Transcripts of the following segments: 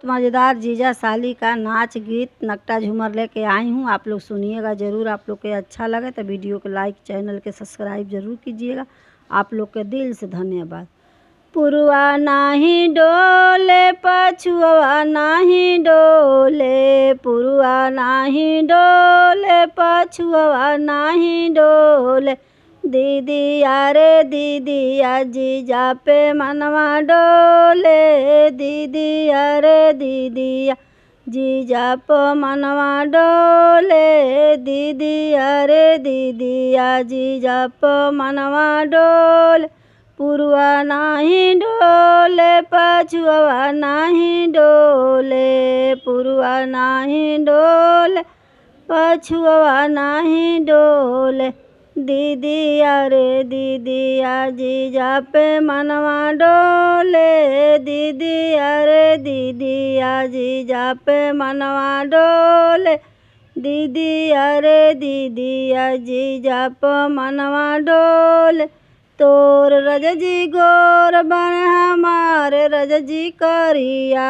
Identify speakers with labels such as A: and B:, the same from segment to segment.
A: मज़ेदार जीजा साली का नाच गीत नकटा झूमर लेके आई हूँ। आप लोग सुनिएगा ज़रूर। आप लोग के अच्छा लगे तो वीडियो को लाइक, चैनल के सब्सक्राइब ज़रूर कीजिएगा। आप लोग के दिल से धन्यवाद। पुरुआ नाही डोले पछुआ नाही डोले, पुरुआ नाही डोले पछुआ नाही डोले। दीदिया रे दीदिया जीजा पे मनवा डोले, दीदिया रे दीदिया जीजा पे मनवा डोले, दीदिया रे दीदिया जीजा पे मनवा डोले। पुरुआ नाही डोले पछुआ नाही डोले, पुरुआ नाही डोले पछुआ नाही डोले। दीदिया रे दीदिया जीजा पे मनवा डोले, दीदिया रे दीदिया जीजा पे मनवा डोले, दीदिया रे दीदिया जीजा पे मनवा डोले। तोर रजजी गोर बन हमारे रजजी करिया,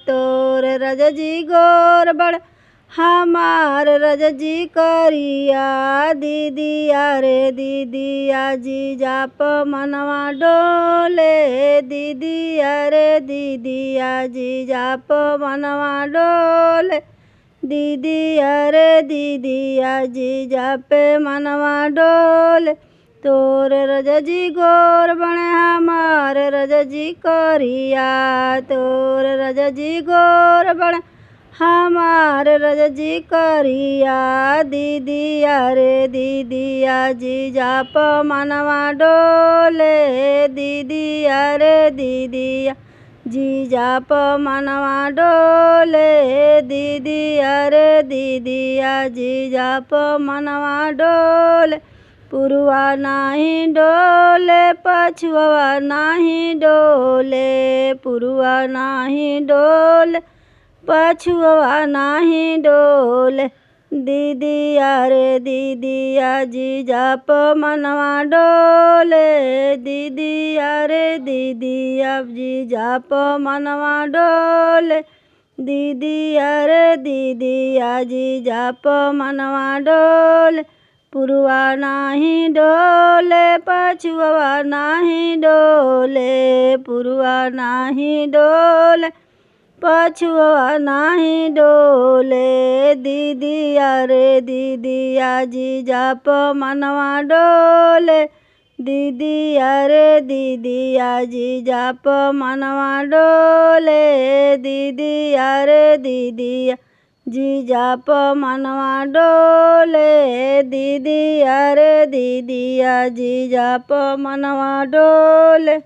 A: तोर रजजी गोर बन हमारे रजजी करिया। दीदिया रे दीदिया जीजा पे मनवा डोले, दीदिया रे दीदिया जीजा पे मनवा डोले, दीदिया रे दीदिया जीजा पे मनवा डोले। तोर रजजी गोर बने हमारे रजजी करिया, तोर रजजी गोर बने हमारे रजजी करिया। दीदिया रे दीदिया जीजा पे मनवा डोले, दीदिया रे दीदिया जीजा पे मनवा डोले, दीदिया रे दीदिया जीजा पे मनवा डोले। पुरुआ नाही डोले पछुआ नाही डोले, पुरुआ नाही डोले पछुआ नाही डोले। दीदिया रे दीदिया जीजा पे मनवा डोले, दीदिया रे दीदिया जीजा पे मनवा डोले, दीदिया रे दीदिया जीजा पे मनवा डोले। पुरुआ नाही डोले पछुआ नाही डोले, पुरुआ नाही डोले पछुआ नाही डोले। दीदिया रे दीदिया जीजा पे मनवा डोले, दीदिया रे दीदिया जीजा पे मनवा डोले, दीदिया रे दीदिया जीजा पे मनवा डोले, दीदिया रे दीदिया जीजा पे मनवा डोले।